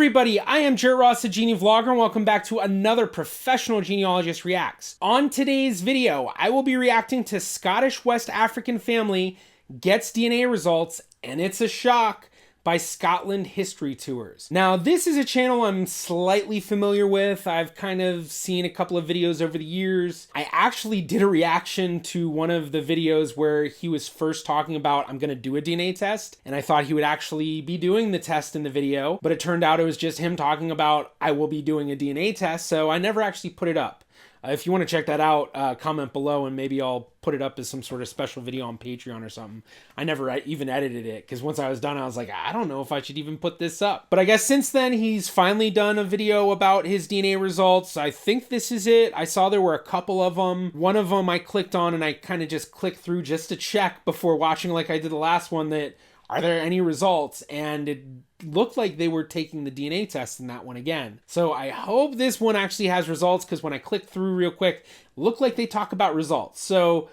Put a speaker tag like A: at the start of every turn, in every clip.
A: everybody, I am Jared Ross, the Genie Vlogger, and welcome back to another Professional Genealogist Reacts. On today's video, I will be reacting to Scottish West African family gets DNA results, and it's a shock, by Scotland History Tours. Now, this is a channel I'm slightly familiar with. I've kind of seen a couple of videos over the years. I actually did a reaction to one of the videos where he was first talking about, I'm gonna do a DNA test, and I thought he would actually be doing the test in the video, but it turned out it was just him talking about, I will be doing a DNA test, so I never actually put it up. If you want to check that out, comment below and maybe I'll put it up as some sort of special video on Patreon or something. I never even edited it because once I was done, I was like, I don't know if I should even put this up. But I guess since then, he's finally done a video about his DNA results. I think this is it. I saw there were a couple of them. One of them I clicked on and I kind of just clicked through just to check before watching like I did the last one that, are there any results? And it looked like they were taking the DNA test in that one again. So I hope this one actually has results because when I clicked through real quick, it looked like they talk about results. So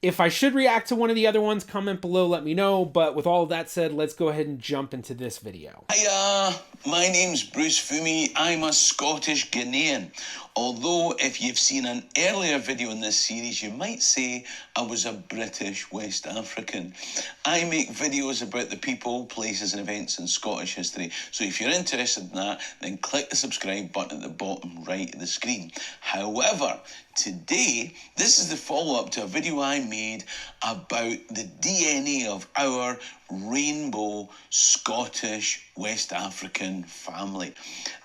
A: if I should react to one of the other ones, comment below, let me know. But with all of that said, let's go ahead and jump into this video.
B: Hiya, my name's Bruce Fumi. I'm a Scottish Ghanaian. Although if you've seen an earlier video in this series, you might say I was a British West African. I make videos about the people, places and events in Scottish history. So if you're interested in that, then click the subscribe button at the bottom right of the screen. However, today, this is the follow-up to a video I made about the DNA of our rainbow Scottish West African family.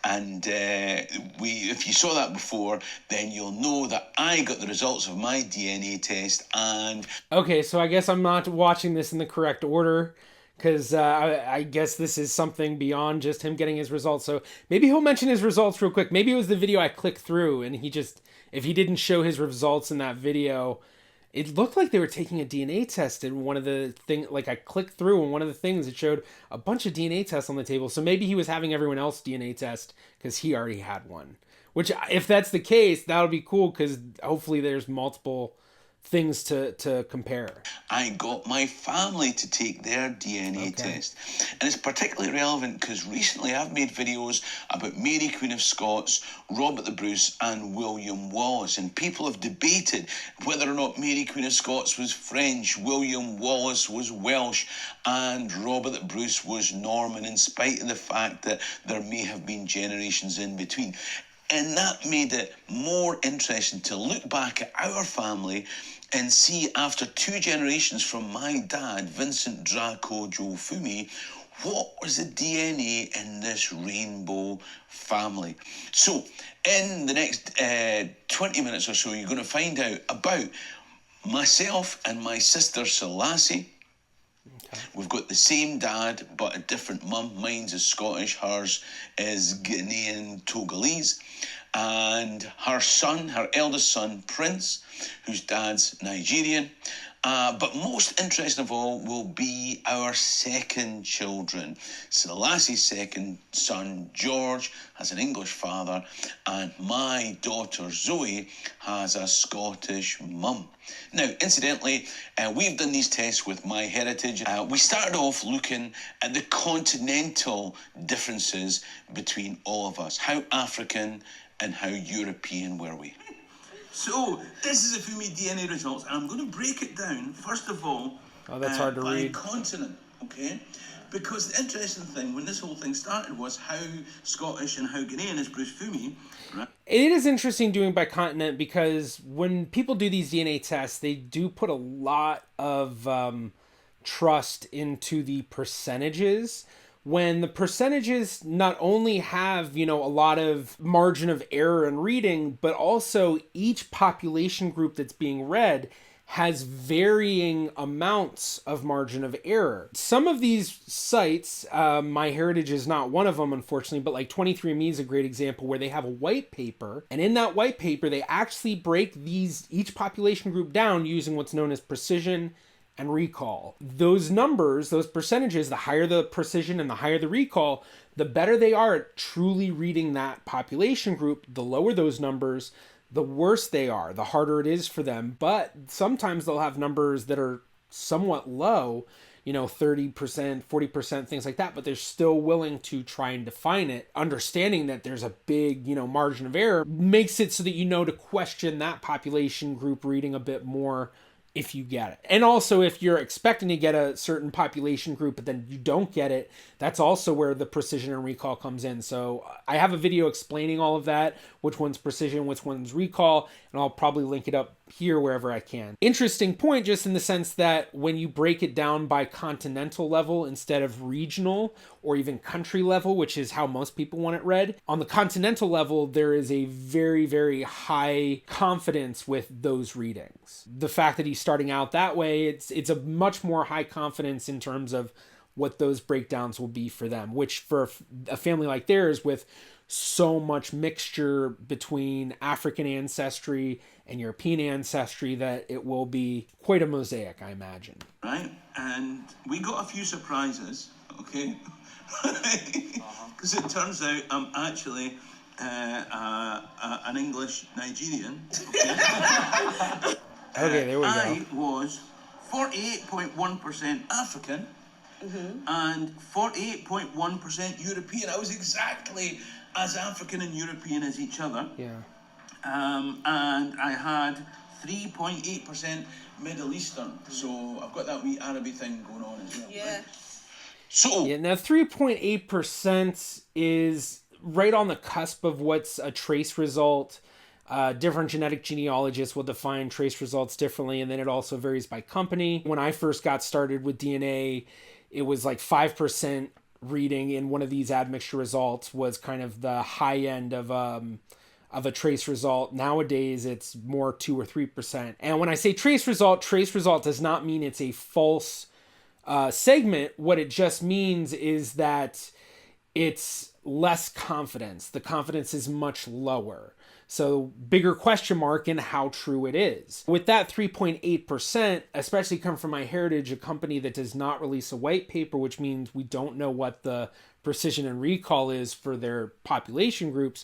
B: And if you saw that before, then you'll know that I got the results of my DNA test and...
A: Okay, so I guess I'm not watching this in the correct order because I guess this is something beyond just him getting his results. So maybe he'll mention his results real quick. Maybe it was the video I clicked through and he just, if he didn't show his results in that video, it looked like they were taking a DNA test in one of the things, like I clicked through and one of the things it showed a bunch of DNA tests on the table. So maybe he was having everyone else DNA test because he already had one. Which, if that's the case, that'll be cool because hopefully there's multiple things to compare.
B: I got my family to take their DNA test. And it's particularly relevant because recently I've made videos about Mary Queen of Scots, Robert the Bruce and William Wallace. And people have debated whether or not Mary Queen of Scots was French, William Wallace was Welsh and Robert the Bruce was Norman, in spite of the fact that there may have been generations in between. And that made it more interesting to look back at our family and see, after 2 generations from my dad, Vincent Draco Joe Fumi, what was the DNA in this rainbow family? So, in the next 20 minutes or so, you're going to find out about myself and my sister Selassie. We've got the same dad, but a different mum. Mine's is Scottish, hers is Ghanaian Togolese. And her son, her eldest son, Prince, whose dad's Nigerian. But most interesting of all will be our second children. Selassie's second son, George, has an English father, and my daughter, Zoe, has a Scottish mum. Now, incidentally, we've done these tests with MyHeritage. We started off looking at the continental differences between all of us. How African and how European were we? So, this is the Fumi DNA results, and I'm going to break it down, first of all,
A: that's hard to read.
B: by continent, okay? Because the interesting thing, when this whole thing started, was how Scottish and how Ghanaian is Bruce Fumi, right?
A: It is interesting doing by continent because when people do these DNA tests, they do put a lot of trust into the percentages. When the percentages not only have, a lot of margin of error in reading, but also each population group that's being read has varying amounts of margin of error. Some of these sites, MyHeritage is not one of them, unfortunately, but like 23andMe is a great example where they have a white paper, and in that white paper, they actually break each population group down using what's known as precision and recall. Those numbers, those percentages, the higher the precision and the higher the recall, the better they are at truly reading that population group. The lower those numbers, the worse they are, the harder it is for them. But sometimes they'll have numbers that are somewhat low, 30%, 40%, things like that, but they're still willing to try and define it, understanding that there's a big, margin of error, makes it so that to question that population group reading a bit more if you get it. And also, if you're expecting to get a certain population group, but then you don't get it, that's also where the precision and recall comes in. So I have a video explaining all of that, which one's precision, which one's recall, and I'll probably link it up here wherever I can. Interesting point, just in the sense that when you break it down by continental level instead of regional or even country level, which is how most people want it read, on the continental level, there is a very, very high confidence with those readings. The fact that he's starting out that way, it's a much more high confidence in terms of what those breakdowns will be for them, which for a family like theirs with so much mixture between African ancestry and European ancestry, that it will be quite a mosaic, I imagine.
B: Right, and we got a few surprises, okay? Because it turns out I'm actually an English Nigerian. Okay,
A: okay, there we go.
B: I was 48.1% African and 48.1% European. I was exactly as African and European as each other.
A: Yeah.
B: And I had 3.8% Middle Eastern. So I've got that wee Arabic thing going on as well.
C: Yeah.
B: Right? So
A: yeah, now 3.8% is right on the cusp of what's a trace result. Different genetic genealogists will define trace results differently, and then it also varies by company. When I first got started with DNA, it was like 5% reading in one of these admixture results was kind of the high end of a trace result. Nowadays, it's more 2 or 3%. And when I say trace result does not mean it's a false segment. What it just means is that it's less confidence. The confidence is much lower. So bigger question mark in how true it is. With that 3.8%, especially come from MyHeritage, a company that does not release a white paper, which means we don't know what the precision and recall is for their population groups.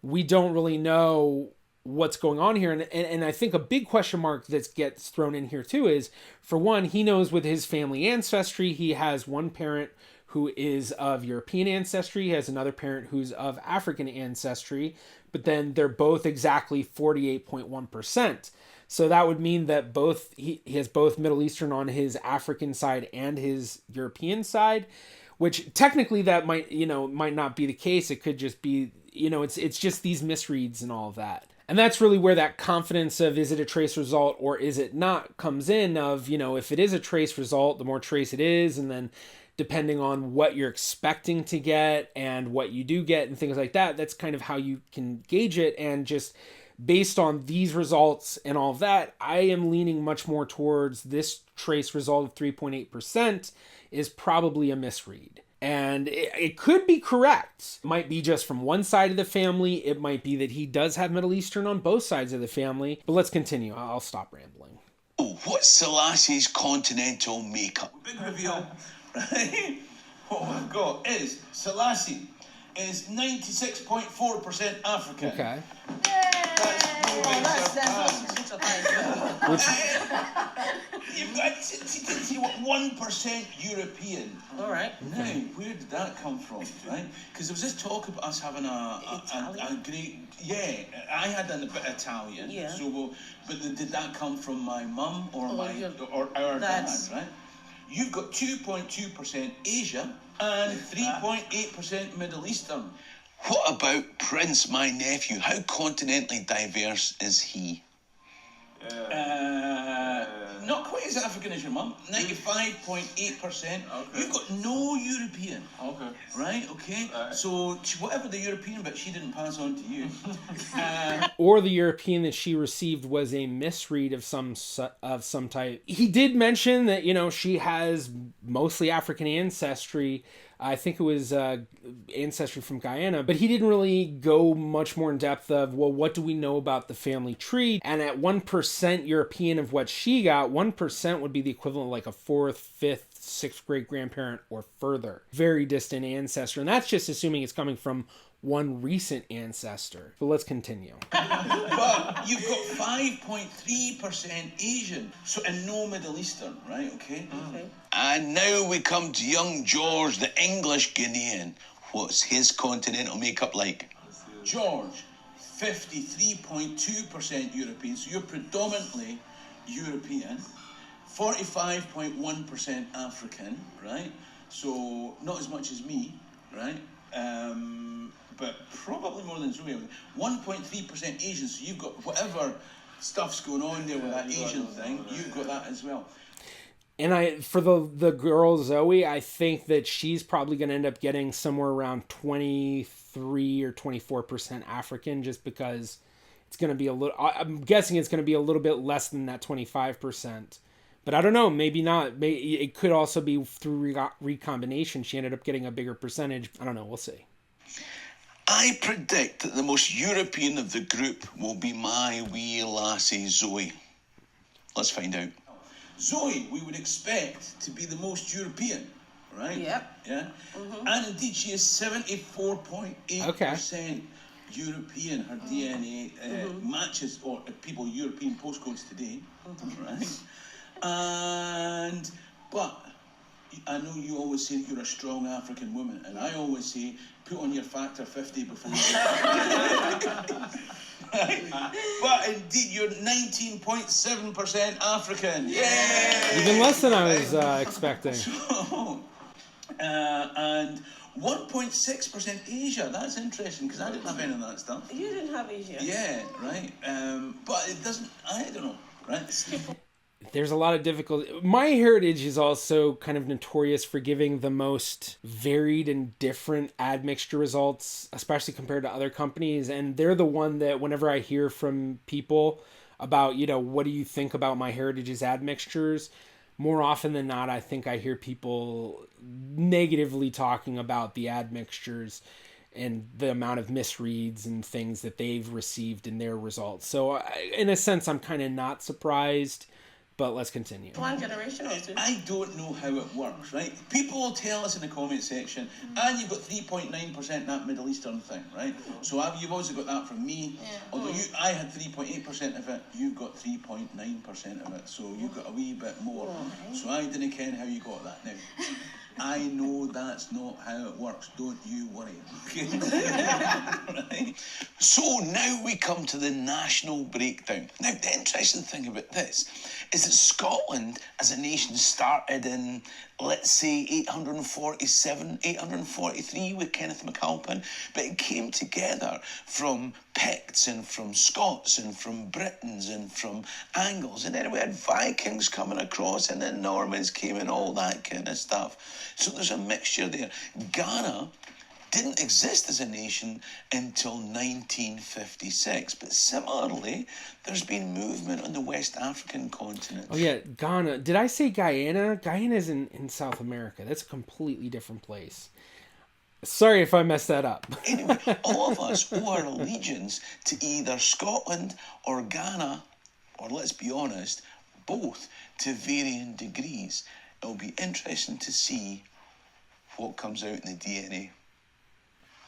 A: We don't really know what's going on here. And I think a big question mark that gets thrown in here too is, for one, he knows with his family ancestry, he has one parent who is of European ancestry, he has another parent who's of African ancestry, but then they're both exactly 48.1%. So that would mean that he has both Middle Eastern on his African side and his European side, which technically that might not be the case. It could just be, it's just these misreads and all of that. And that's really where that confidence of, is it a trace result or is it not, comes in of, if it is a trace result, the more trace it is, and then depending on what you're expecting to get and what you do get and things like that, that's kind of how you can gauge it. And just based on these results and all of that, I am leaning much more towards this trace result of 3.8% is probably a misread. And it could be correct. It might be just from one side of the family. It might be that he does have Middle Eastern on both sides of the family. But let's continue. I'll stop rambling.
B: Oh, what's Selassie's continental makeup? Big reveal, right? What we've got is Selassie is 96.4% African.
A: Okay.
B: You've got 1% European.
C: All right.
B: Now, where did that come from, right? Because there was this talk about us having a great... Yeah, I had a bit of Italian.
C: Yeah.
B: So, but did that come from my mum or or our dad, right? You've got 2.2% Asia and 3.8% Middle Eastern. What about Prince, my nephew? How continentally diverse is he? Not quite as African as your mum. 95.8%. Okay. You've got no European. Okay. Right? Okay. So whatever the European bit, she didn't pass on to you.
A: Or the European that she received was a misread of some type. He did mention that she has mostly African ancestry. I think it was ancestry from Guyana, but he didn't really go much more in depth of, well, what do we know about the family tree? And at 1% European of what she got, 1% would be the equivalent of like a 4th, 5th, 6th great grandparent or further. Very distant ancestor. And that's just assuming it's coming from one recent ancestor. But let's continue.
B: But you've got 5.3% Asian, so and no Middle Eastern, right? Okay. And now we come to young George, the English Ghanaian. What's his continental makeup like? George, 53.2% European, so you're predominantly European. 45.1% African, right? So not as much as me, right? But probably more than Zoe. 1.3% Asian, so you've got whatever stuff's going on there with that Asian thing, you've got that as well.
A: And for the girl Zoe, I think that she's probably going to end up getting somewhere around 23 or 24% African, just because it's going to be I'm guessing it's going to be a little bit less than that 25%. But I don't know, maybe not. It could also be through recombination. She ended up getting a bigger percentage. I don't know, we'll see.
B: I predict that the most European of the group will be my wee lassie Zoe. Let's find out. Zoe, we would expect to be the most European, right?
C: Yep.
B: Yeah? And indeed, she is 74.8% European. Her DNA matches or people European postcodes today, right? But I know you always say that you're a strong African woman, and I always say put on your factor 50 before you But indeed, you're 19.7% African. Yay!
A: Even less than I was expecting.
B: And 1.6% Asia. That's interesting, because I didn't have any of that stuff.
C: You didn't have Asia.
B: Yeah, right. But it doesn't, I don't know, right?
A: There's a lot of difficulty. My Heritage is also kind of notorious for giving the most varied and different admixture results, especially compared to other companies. And they're the one that whenever I hear from people about, what do you think about My Heritage's admixtures, more often than not, I think I hear people negatively talking about the admixtures and the amount of misreads and things that they've received in their results. So in a sense, I'm kind of not surprised. But let's continue.
C: One generation or two.
B: I don't know how it works, right? People will tell us in the comment section, and you've got 3.9% that Middle Eastern thing, right? So you've also got that from me. Yeah. Although I had 3.8% of it, you've got 3.9% of it. So you've got a wee bit more. Right. So I didn't care how you got that. Now, I know that's not how it works. Don't you worry. Right? So now we come to the national breakdown. Now, the interesting thing about this is that Scotland as a nation started in, let's say, 847, 843 with Kenneth MacAlpin, but it came together from Picts and from Scots and from Britons and from Angles, and then we had Vikings coming across, and then Normans came and all that kind of stuff. So there's a mixture there. Ghana didn't exist as a nation until 1956, but similarly, there's been movement on the West African continent.
A: Oh yeah, Ghana. Did I say Guyana? Guyana's in South America. That's a completely different place. Sorry if I messed that up.
B: Anyway, all of us owe our allegiance to either Scotland or Ghana, or let's be honest, both to varying degrees. It'll be interesting to see what comes out in the DNA.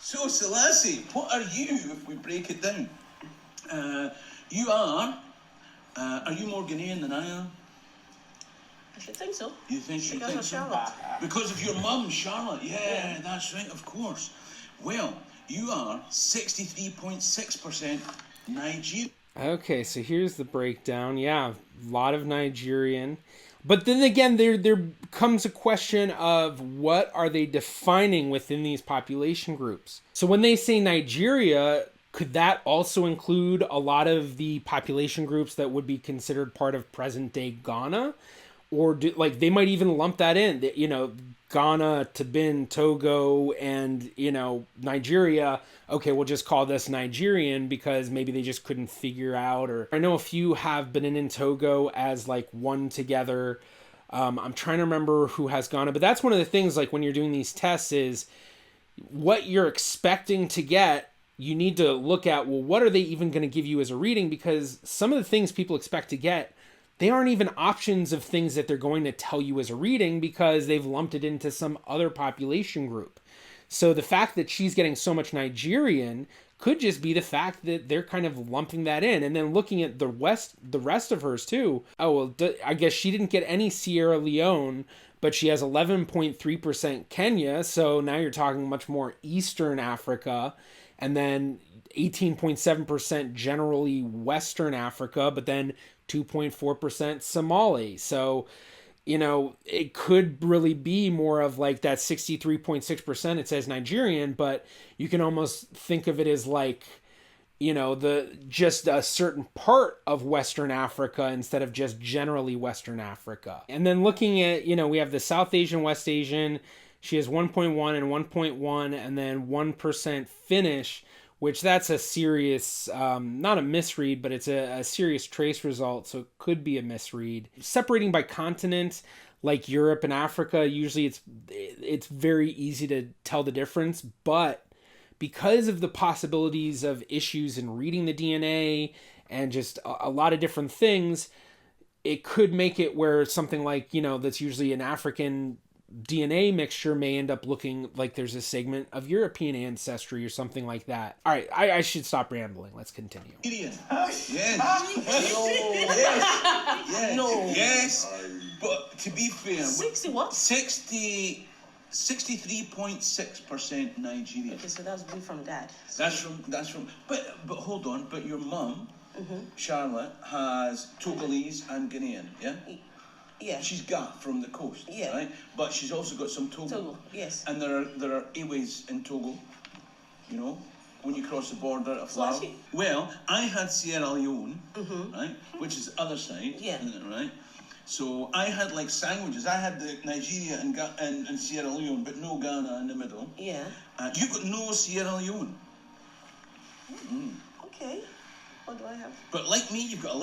B: So, Selassie, what are you, if we break it down? You are you more Ghanaian than I am?
C: I should think so.
B: You think so?
C: Because of Charlotte.
B: Because of your mum, Charlotte. Yeah, that's right, of course. Well, you are 63.6% Nigerian.
A: Okay, so here's the breakdown. Yeah, a lot of Nigerian. But then again, there comes a question of what are they defining within these population groups? So when they say Nigeria, could that also include a lot of the population groups that would be considered part of present-day Ghana? Or they might even lump that in, Ghana, Tabin, Togo, and, Nigeria. Okay, we'll just call this Nigerian because maybe they just couldn't figure out. Or I know a few have Benin and Togo as one together. I'm trying to remember who has Ghana, but that's one of the things when you're doing these tests is what you're expecting to get. You need to look at, well, what are they even going to give you as a reading? Because some of the things people expect to get, they aren't even options of things that they're going to tell you as a reading because they've lumped it into some other population group. So the fact that she's getting so much Nigerian could just be the fact that they're kind of lumping that in. And then looking at the rest of hers too. Oh, well, I guess she didn't get any Sierra Leone, but she has 11.3% Kenya. So now you're talking much more Eastern Africa. And then 18.7% generally Western Africa, but then 2.4% Somali. So, it could really be more of like that 63.6%. It says Nigerian, but you can almost think of it as like, just a certain part of Western Africa instead of just generally Western Africa. And then looking at, we have the South Asian, West Asian. She has 1.1 and 1.1, and then 1% Finnish, which that's a serious, not a misread, but it's a serious trace result, so it could be a misread. Separating by continent, like Europe and Africa, usually it's very easy to tell the difference, but because of the possibilities of issues in reading the DNA and just a lot of different things, it could make it where something like, that's usually an African DNA mixture may end up looking like there's a segment of European ancestry or something like that. All right, I should stop rambling. Let's continue.
B: Yes. Yes.
C: No.
B: Yes. But to be fair,
C: 60 what?
B: 63.6% Nigerian.
C: Okay, so that's good from dad.
B: That's from. But hold on. But your mum, Charlotte, has Togolese and Ghanaian. Yeah.
C: Yeah.
B: She's got from the coast.
C: Yeah.
B: Right. But she's also got some Togo.
C: Togo, yes.
B: And there are Iwes in Togo. When you cross the border of Flower.
C: Selassie?
B: Well, I had Sierra Leone, right, which is the other side.
C: Yeah.
B: Isn't it, right? So I had like sandwiches. I had the Nigeria and Sierra Leone, but no Ghana in the middle.
C: Yeah.
B: You've got no Sierra Leone.
C: Okay. What do I have?
B: But like me, you've got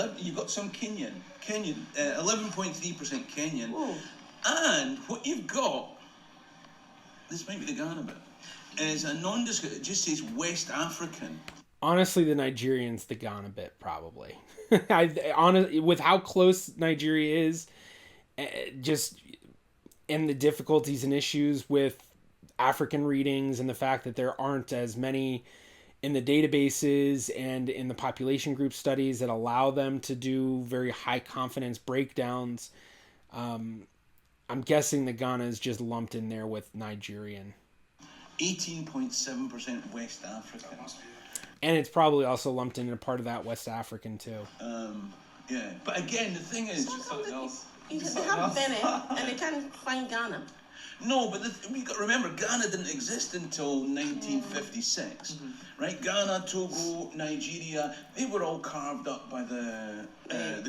B: some Kenyan, 11.3% Kenyan.
C: Ooh.
B: And what you've got, this might be the Ghana bit, is a nondescript. It just says West African.
A: Honestly, the Nigerian's the Ghana bit, probably. With how close Nigeria is, just and the difficulties and issues with African readings and the fact that there aren't as many in the databases and in the population group studies that allow them to do very high confidence breakdowns. I'm guessing the Ghana is just lumped in there with Nigerian.
B: 18.7% West African.
A: And it's probably also lumped in a part of that West African too.
B: Yeah, but again, the thing is,
C: They have Benin and they can't find Ghana.
B: No, but we got to remember, Ghana didn't exist until 1956, right? Ghana, Togo, Nigeria, they were all carved up by the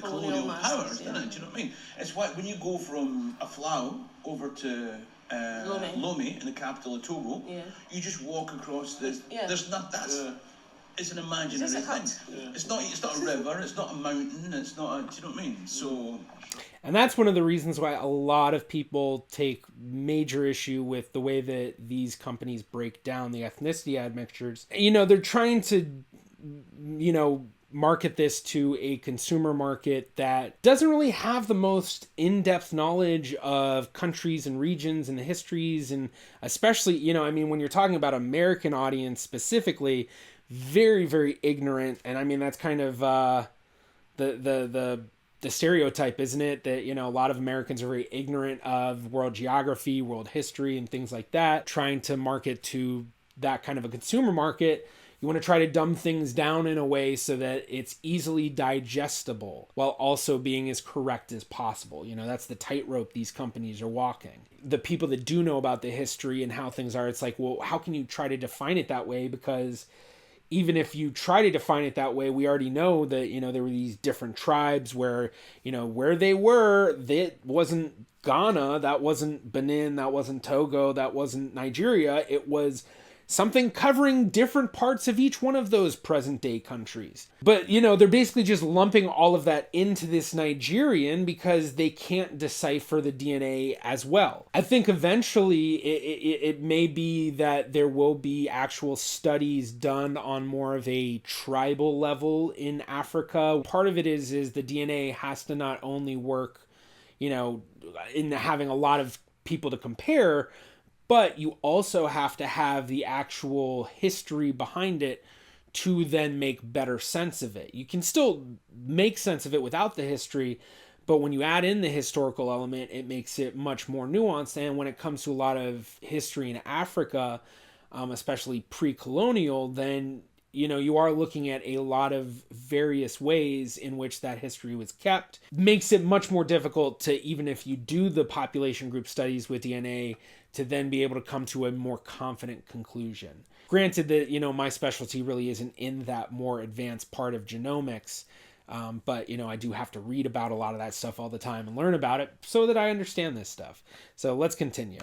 B: colonial powers, didn't it? Do you know what I mean? It's why when you go from Aflao over to Lomé, in the capital of Togo, you just walk across this. There's not it's an imaginary thing. It's not a river. It's not a mountain. It's not a. Do you know what I mean? So.
A: And that's one of the reasons why a lot of people take major issue with the way that these companies break down the ethnicity admixtures. They're trying to, market this to a consumer market that doesn't really have the most in-depth knowledge of countries and regions and the histories, and especially, when you're talking about American audience specifically, very, very ignorant. And that's kind of the stereotype, isn't it? That, a lot of Americans are very ignorant of world geography, world history, and things like that. Trying to market to that kind of a consumer market, you want to try to dumb things down in a way so that it's easily digestible while also being as correct as possible. That's the tightrope these companies are walking. The people that do know about the history and how things are, it's like, well, how can you try to define it that way? Because even if you try to define it that way, we already know that, there were these different tribes where, where they were, that wasn't Ghana, that wasn't Benin, that wasn't Togo, that wasn't Nigeria. It was something covering different parts of each one of those present day countries. But, they're basically just lumping all of that into this Nigerian because they can't decipher the DNA as well. I think eventually it may be that there will be actual studies done on more of a tribal level in Africa. Part of it is the DNA has to not only work, in having a lot of people to compare, But you also have to have the actual history behind it to then make better sense of it. You can still make sense of it without the history, but when you add in the historical element, it makes it much more nuanced. And when it comes to a lot of history in Africa, especially pre-colonial, then you are looking at a lot of various ways in which that history was kept. Makes it much more difficult to, even if you do the population group studies with DNA, to then be able to come to a more confident conclusion. Granted that, my specialty really isn't in that more advanced part of genomics, but, I do have to read about a lot of that stuff all the time and learn about it so that I understand this stuff. So let's continue.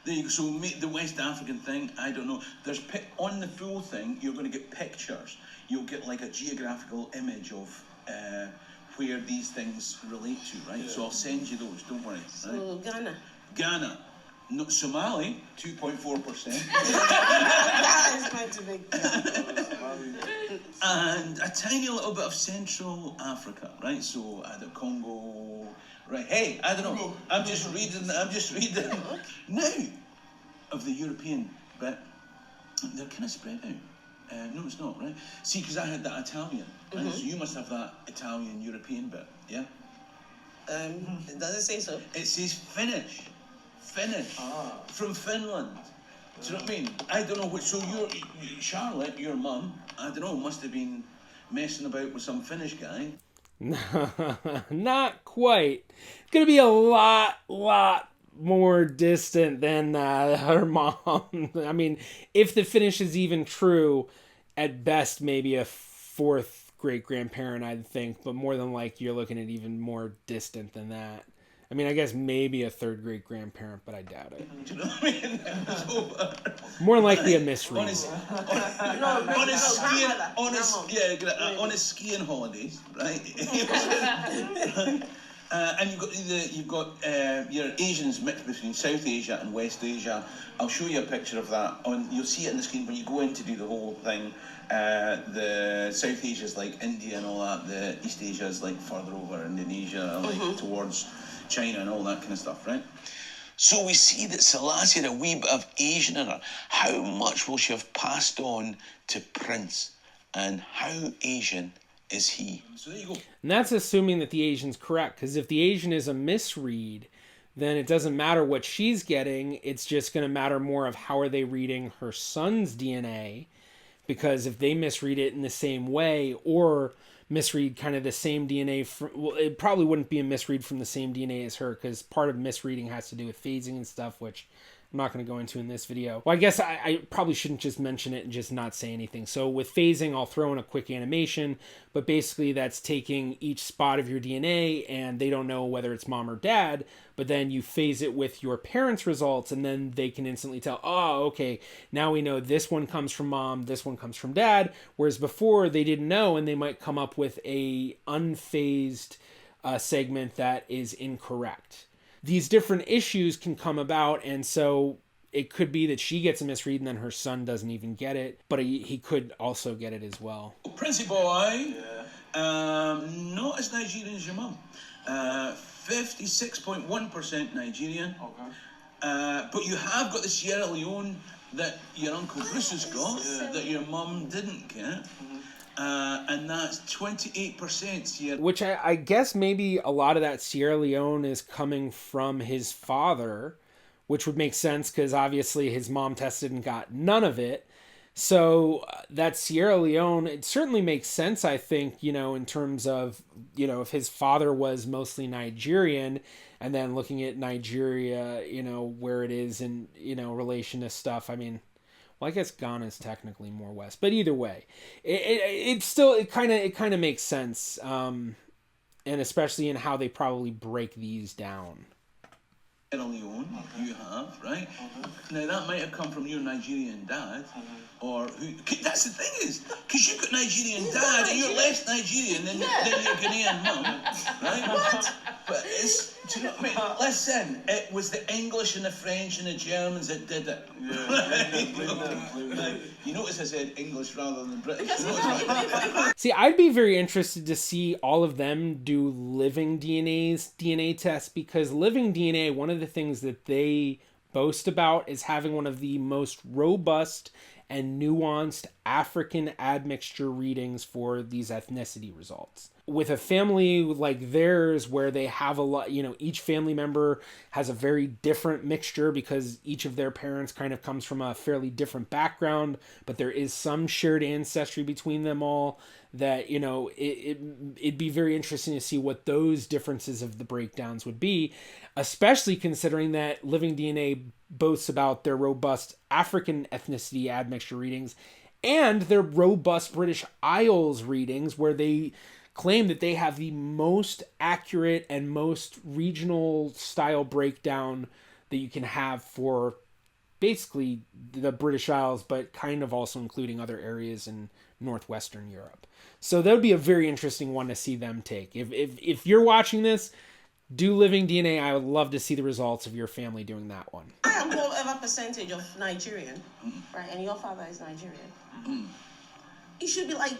B: There you go. So the West African thing, I don't know. There's on the full thing, you're going to get pictures. You'll get like a geographical image of where these things relate to, right? Yeah. So I'll send you those. Don't worry.
C: So
B: right? Ghana. No, Somali, 2.4%.
C: That is quite a big
B: And a tiny little bit of Central Africa, right? So the Congo, right? Hey, I don't know. I'm just reading. Now, of the European bit, they're kind of spread out. No, it's not, right? See, because I had that Italian, right? So you must have that Italian European bit, yeah?
C: Does it say so?
B: It says Finnish. From Finland. Do you know what I mean? I don't know which. So Charlotte, your mum, I don't know, must have been messing about with some Finnish guy.
A: Not quite. It's gonna be a lot more distant than her mom. I mean, if the Finnish is even true, at best maybe a fourth great grandparent, I'd think, but more than likely you're looking at even more distant than that. I mean, I guess maybe a third great grandparent, but I doubt it.
B: Do you know what I mean?
A: More likely a misread.
B: On his skiing holidays, right? And you've got your Asians mixed between South Asia and West Asia. I'll show you a picture of that. You'll see it on the screen when you go in to do the whole thing. The South Asia is like India and all that. The East Asia is like further over, Indonesia, like towards China and all that kind of stuff, right? So we see that Selassie had a wee bit of Asian in her. How much will she have passed on to Prince? And how Asian is he? So there you go.
A: And that's assuming that the Asian's correct, because if the Asian is a misread, then it doesn't matter what she's getting. It's just going to matter more of how are they reading her son's DNA, because if they misread it in the same way or misread kind of the same DNA, well, it probably wouldn't be a misread from the same DNA as her, because part of misreading has to do with phasing and stuff, which I'm not going to go into in this video. Well, I guess I probably shouldn't just mention it and just not say anything. So with phasing, I'll throw in a quick animation, but basically that's taking each spot of your DNA and they don't know whether it's mom or dad, but then you phase it with your parents' results and then they can instantly tell, oh, okay, now we know this one comes from mom, this one comes from dad, whereas before they didn't know and they might come up with a unphased segment that is incorrect. These different issues can come about, and so it could be that she gets a misread and then her son doesn't even get it, but he could also get it as well.
B: Princey boy, not as Nigerian as your mum. 56.1% Nigerian. Okay. But you have got the Sierra Leone that your Uncle Bruce has got, that your mum didn't get. And that's 28% Sierra.
A: Which I guess maybe a lot of that Sierra Leone is coming from his father, which would make sense because obviously his mom tested and got none of it. So that Sierra Leone, it certainly makes sense, I think, in terms of, if his father was mostly Nigerian and then looking at Nigeria, where it is in, relation to stuff. I mean, well, I guess Ghana is technically more west, but either way, it kind of makes sense, and especially in how they probably break these down.
B: Leone, you have, right? Now that might have come from your Nigerian dad, or who? That's the thing is, because you've got Nigerian dad and you're less Nigerian than your Ghanaian mum, right? What? But do you know what I mean? Listen, it was the English and the French and the Germans that did it. You notice I said English rather than British.
A: See, I'd be very interested to see all of them do living DNA tests, because living DNA, one of the things that they boast about as having one of the most robust and nuanced African admixture readings for these ethnicity results. With a family like theirs, where they have a lot, each family member has a very different mixture because each of their parents kind of comes from a fairly different background, but there is some shared ancestry between them all, that, it'd be very interesting to see what those differences of the breakdowns would be, especially considering that Living DNA boasts about their robust African ethnicity admixture readings and their robust British Isles readings, where they claim that they have the most accurate and most regional style breakdown that you can have for basically the British Isles, but kind of also including other areas in northwestern Europe. So that would be a very interesting one to see them take. If you're watching this, do Living DNA. I would love to see the results of your family doing that one.
C: I am whatever percentage of Nigerian, right? And your father is Nigerian. It should be like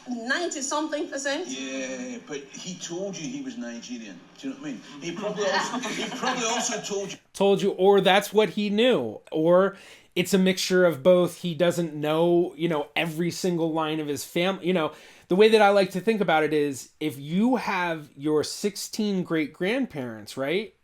C: 90-something%.
B: Yeah, but he told you he was Nigerian. Do you know what I mean? He probably also told you.
A: Told you, or that's what he knew, or it's a mixture of both. He doesn't know, every single line of his family. The way that I like to think about it is, if you have your 16 great-grandparents, right?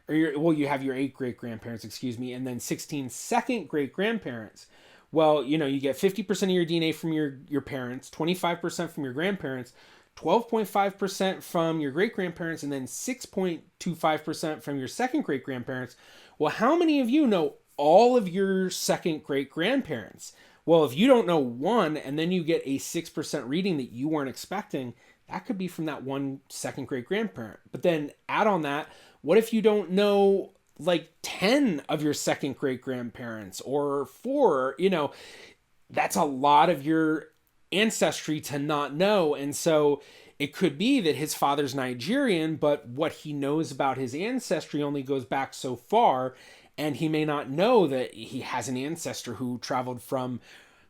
A: Or you have your 8 great-grandparents, and then 16 second great-grandparents. Well, you get 50% of your DNA from your parents, 25% from your grandparents, 12.5% from your great-grandparents, and then 6.25% from your second great-grandparents. Well, how many of you know all of your second great-grandparents? Well, if you don't know one, and then you get a 6% reading that you weren't expecting, that could be from that one second great-grandparent. But then add on that, what if you don't know like 10 of your second great-grandparents, or 4? That's a lot of your ancestry to not know. And so it could be that his father's Nigerian, but what he knows about his ancestry only goes back so far, and he may not know that he has an ancestor who traveled from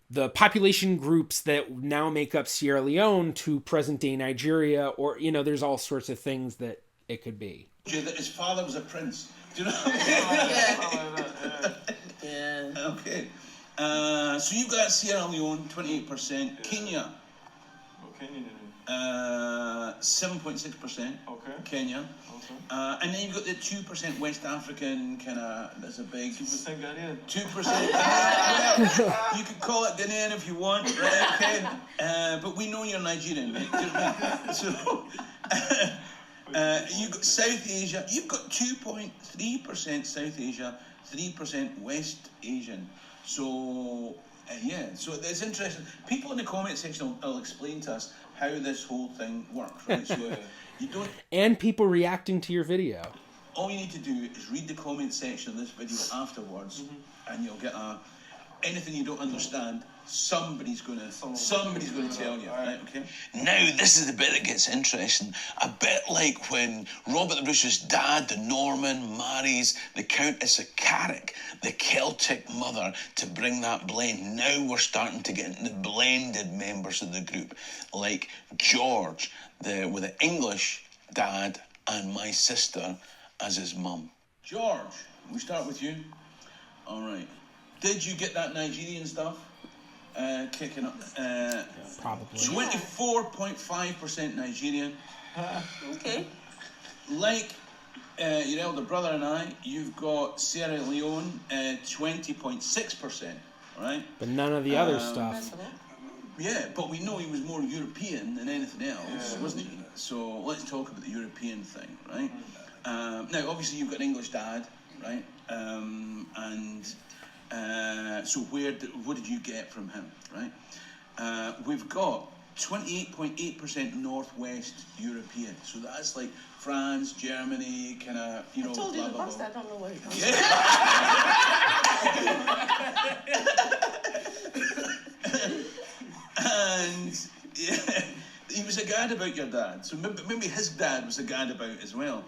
A: the population groups that now make up Sierra Leone to present-day Nigeria, or, there's all sorts of things that it could be.
B: That his father was a prince. Do you know what I mean?
C: Yeah.
B: Okay. So you've got Sierra Leone, 28%. Kenya.
D: Kenya.
B: 7.6%.
D: Okay.
B: Kenya.
D: Okay.
B: And then you've got the 2% West African kind of. That's a big.
D: 2% Ghanaian.
B: 2%. Well, you could call it Ghanaian if you want, right? Okay. But we know you're Nigerian, mate. So. You've got South Asia. You've got 2.3% South Asia, 3% West Asian. So, so it's interesting. People in the comment section will explain to us how this whole thing works, right? So you don't.
A: And people reacting to your video.
B: All you need to do is read the comment section of this video afterwards, and you'll get anything you don't understand. Somebody's going to tell you, right? Okay. Now this is the bit that gets interesting. A bit like when Robert the Bruce's dad, the Norman, marries the Countess of Carrick, the Celtic mother, to bring that blend. Now we're starting to get into the blended members of the group, like George, with an English dad, and my sister as his mum. George, we start with you. All right. Did you get that Nigerian stuff? Kicking up.
A: Probably.
B: 24.5% Nigerian.
C: Okay.
B: Like your elder brother and I, you've got Sierra Leone, 20.6%, right?
A: But none of the other stuff.
B: Yeah, but we know he was more European than anything else, wasn't he? So let's talk about the European thing, right? Now, obviously, you've got an English dad, right? So what did you get from him, right? We've got 28.8% Northwest European. So that's like France, Germany, kind of,
C: I told you the past, I don't know where it comes
B: from. And he was a gadabout, your dad. So maybe his dad was a gadabout as well.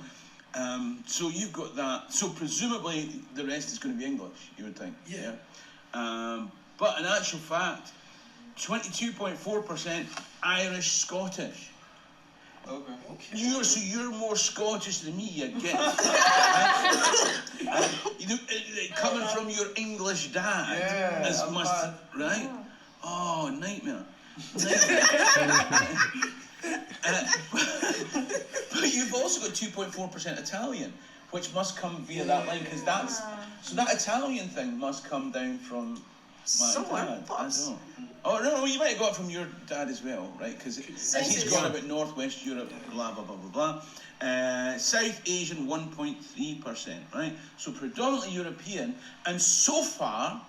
B: So you've got that. So presumably the rest is going to be English, you would think. Yeah. But in actual fact, 22.4% Irish Scottish.
D: Okay.
B: You're more Scottish than me, you get. You know, coming from your English dad,
D: Yeah,
B: right? Oh, nightmare. But you've also got 2.4% Italian, which must come via that line, because so that Italian thing must come down from my
C: Somewhere,
B: dad. I
C: pops.
B: don't know. Oh no, you might have got it from your dad as well, right? Because he's gone about Northwest Europe, blah blah blah blah blah. South Asian 1.3%, right? So predominantly European, and so far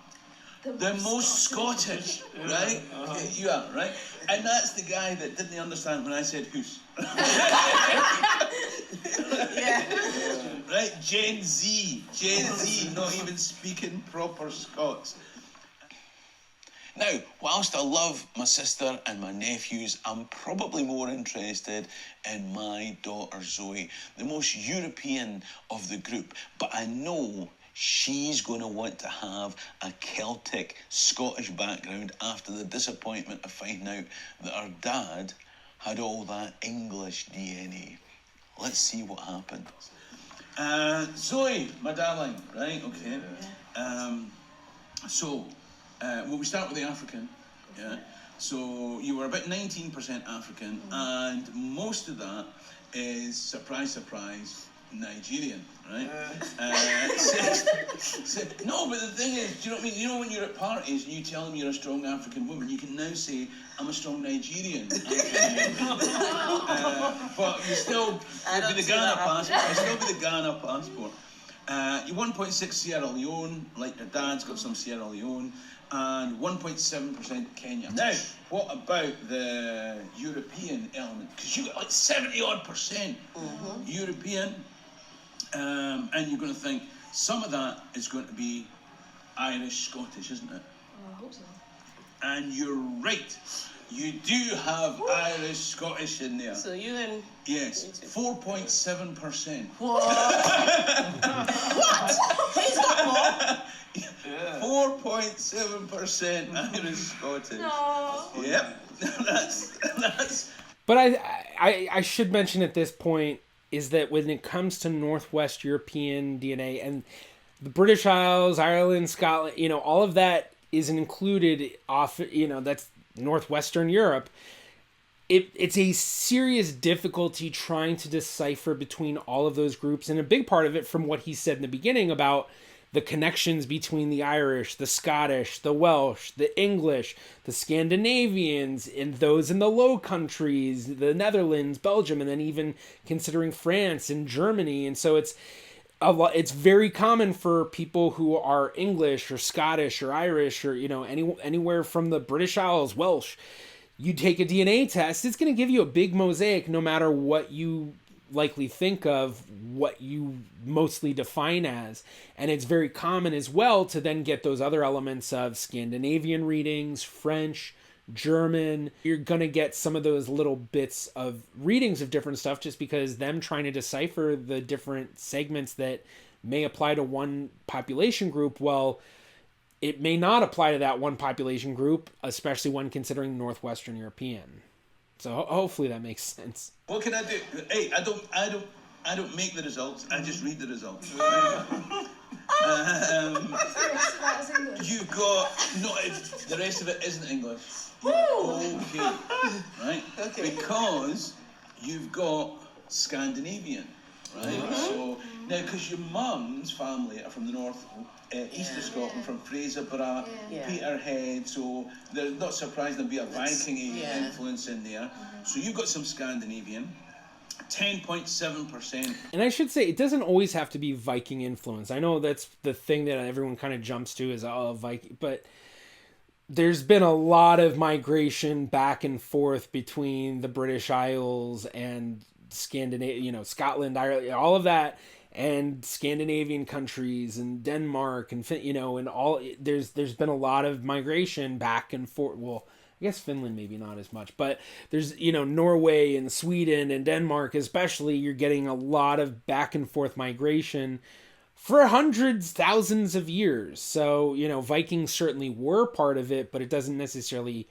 B: the most Scottish, right? Okay, you are, right? And that's the guy that didn't understand when I said "hoose." Right? Gen Z, not even speaking proper Scots. Now, whilst I love my sister and my nephews, I'm probably more interested in my daughter Zoe, the most European of the group. But I know she's going to want to have a Celtic, Scottish background after the disappointment of finding out that her dad had all that English DNA. Let's see what happens. Zoe, my darling, right? Okay. Well, we start with the African, yeah? So you were about 19% African, and most of that is, surprise, surprise, Nigerian, right? No, but the thing is, do you know what I mean? You know when you're at parties and you tell them you're a strong African woman, you can now say, I'm a strong Nigerian. But you still be the Ghana passport. You still be the Ghana passport. You're 1.6 Sierra Leone, like your dad's got some Sierra Leone, and 1.7% Kenya. Now, what about the European element? Because you got like 70-odd% European, and you're going to think some of that is going to be Irish, Scottish, isn't it?
E: I hope so.
B: And you're right. You do have Irish, Scottish in there.
C: So you and...
B: Yes, 4.7%.
C: What? He's got more.
B: 4.7% Irish, Scottish.
E: No.
B: Yep, that's.
A: But I should mention at this point is that when it comes to Northwest European DNA and the British Isles, Ireland, Scotland, you know, all of that isn't included off, you know, that's Northwestern Europe. It's a serious difficulty trying to decipher between all of those groups. And a big part of it from what he said in the beginning about the connections between the Irish, the Scottish, the Welsh, the English, the Scandinavians, and those in the Low Countries, the Netherlands, Belgium, and then even considering France and Germany. And so it's very common for people who are English or Scottish or Irish or, you know, anywhere from the British Isles, Welsh. You take a DNA test, it's going to give you a big mosaic no matter what you likely think of, what you mostly define as. And it's very common as well to then get those other elements of Scandinavian readings, French, German. You're going to get some of those little bits of readings of different stuff just because them trying to decipher the different segments that may apply to one population group, well, it may not apply to that one population group, especially when considering Northwestern European. So hopefully that makes sense.
B: What can I do? Hey, I don't make the results. I just read the results. You've got the rest of it isn't English. Okay, right? Okay. Because you've got Scandinavian, right? So now, because your mum's family are from the north. East of Scotland, from Fraserburgh, Peterhead, so they're not surprised there'll be a Viking influence in there. So you've got some Scandinavian, 10.7%.
A: And I should say, it doesn't always have to be Viking influence. I know that's the thing that everyone kind of jumps to is, Viking, but there's been a lot of migration back and forth between the British Isles and Scandinavia, you know, Scotland, Ireland, all of that. And Scandinavian countries and Denmark and, you know, and all, there's been a lot of migration back and forth. Well, I guess Finland maybe not as much, but there's, you know, Norway and Sweden and Denmark especially, you're getting a lot of back and forth migration for hundreds, thousands of years. So, you know, Vikings certainly were part of it, but it doesn't necessarily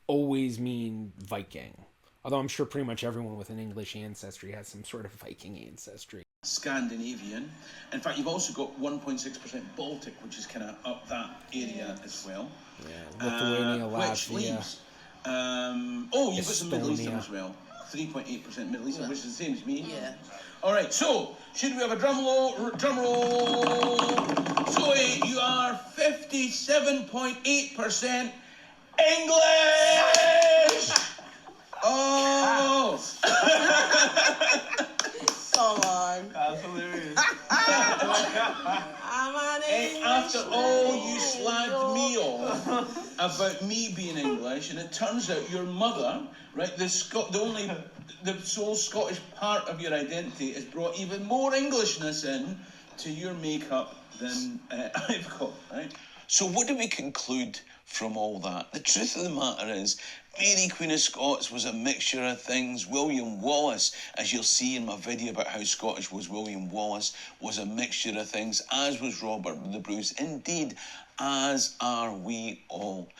A: always mean Viking. Although I'm sure pretty much everyone with an English ancestry has some sort of Viking ancestry.
B: Scandinavian. In fact, you've also got 1.6% Baltic, which is kind of up that area as well.
A: Yeah, Lithuania,
B: Which
A: Latvia,
B: leaves, you've got some Middle Eastern as well. 3.8% Middle Eastern, which is the same as me.
C: Yeah.
B: All right, so should we have a drum roll? Zoe, you are 57.8% English. Oh.
C: Come on.
D: That's hilarious.
C: I'm an English
B: After all, you
C: lady.
B: slagged me off about me being English, and it turns out your mother, right, the sole Scottish part of your identity, has brought even more Englishness in to your makeup than I've got, right? So what do we conclude from all that? The truth of the matter is, Mary Queen of Scots was a mixture of things. William Wallace, as you'll see in my video about how Scottish was William Wallace, was a mixture of things, as was Robert the Bruce. Indeed, as are we all.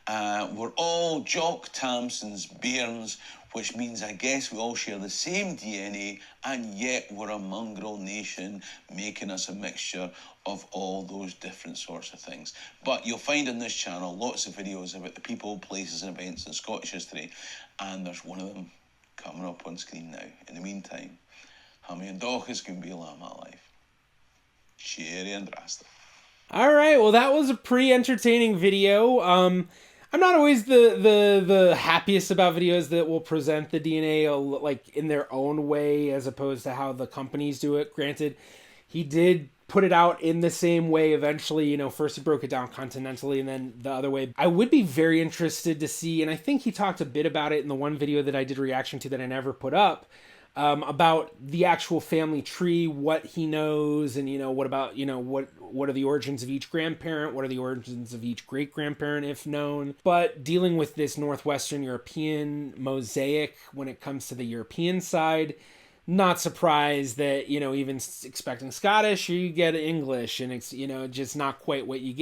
B: We're all Jock Tamson's bairns, which means I guess we all share the same DNA, and yet we're a mongrel nation, making us a mixture of all those different sorts of things. But you'll find on this channel lots of videos about the people, places and events in Scottish history, and there's one of them coming up on screen now. In the meantime, Hammy and Dawkins can be a lot of my life. Sherry and Rasta.
A: All right, well, that was a pretty entertaining video. I'm not always the happiest about videos that will present the DNA like in their own way as opposed to how the companies do it. Granted, he did put it out in the same way eventually. You know, first he broke it down continentally and then the other way. I would be very interested to see, and I think he talked a bit about it in the one video that I did reaction to that I never put up, about the actual family tree, what he knows, and, you know, what about, you know, what are the origins of each grandparent, what are the origins of each great-grandparent, if known. But dealing with this Northwestern European mosaic when it comes to the European side, not surprised that, you know, even expecting Scottish, you get English, and it's, you know, just not quite what you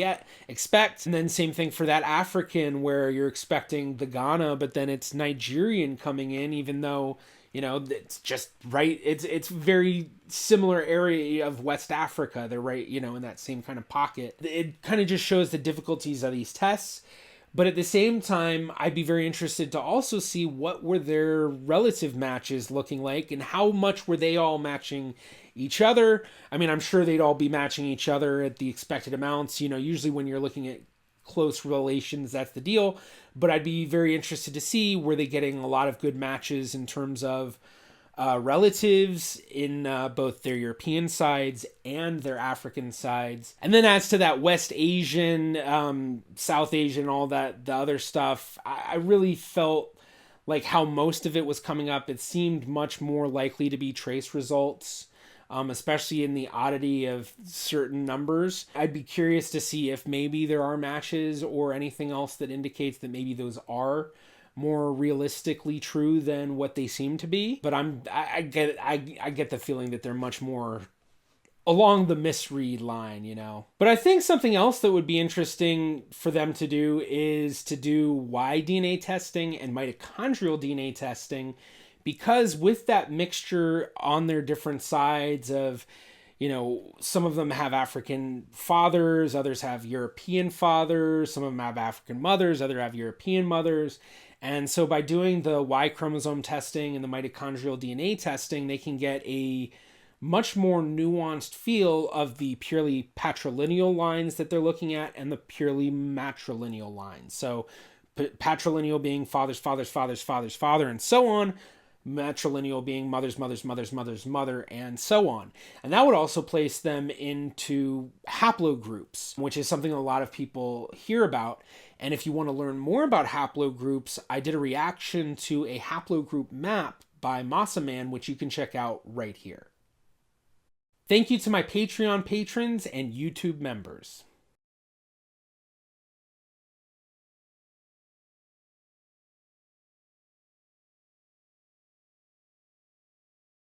A: expect. And then same thing for that African, where you're expecting the Ghana, but then it's Nigerian coming in, even though, you know, it's just right. It's very similar area of West Africa. They're right, you know, in that same kind of pocket. It kind of just shows the difficulties of these tests. But at the same time, I'd be very interested to also see what were their relative matches looking like and how much were they all matching each other. I mean, I'm sure they'd all be matching each other at the expected amounts. You know, usually when you're looking at close relations, that's the deal. But I'd be very interested to see, were they getting a lot of good matches in terms of relatives in both their European sides and their African sides. And then as to that West Asian, South Asian, all that, the other stuff, I really felt like how most of it was coming up. It seemed much more likely to be trace results, especially in the oddity of certain numbers. I'd be curious to see if maybe there are matches or anything else that indicates that maybe those are more realistically true than what they seem to be. But I get the feeling that they're much more along the misread line, you know. But I think something else that would be interesting for them to do is to do Y-DNA testing and mitochondrial DNA testing, because with that mixture on their different sides of, you know, some of them have African fathers, others have European fathers, some of them have African mothers, others have European mothers. And so by doing the Y chromosome testing and the mitochondrial DNA testing, they can get a much more nuanced feel of the purely patrilineal lines that they're looking at and the purely matrilineal lines. So patrilineal being father's father's father's father's father and so on, matrilineal being mother's mother's mother's mother's mother, and so on. And that would also place them into haplogroups, which is something a lot of people hear about. And if you want to learn more about haplogroups, I did a reaction to a haplogroup map by Massaman, which you can check out right here. Thank you to my Patreon patrons and YouTube members.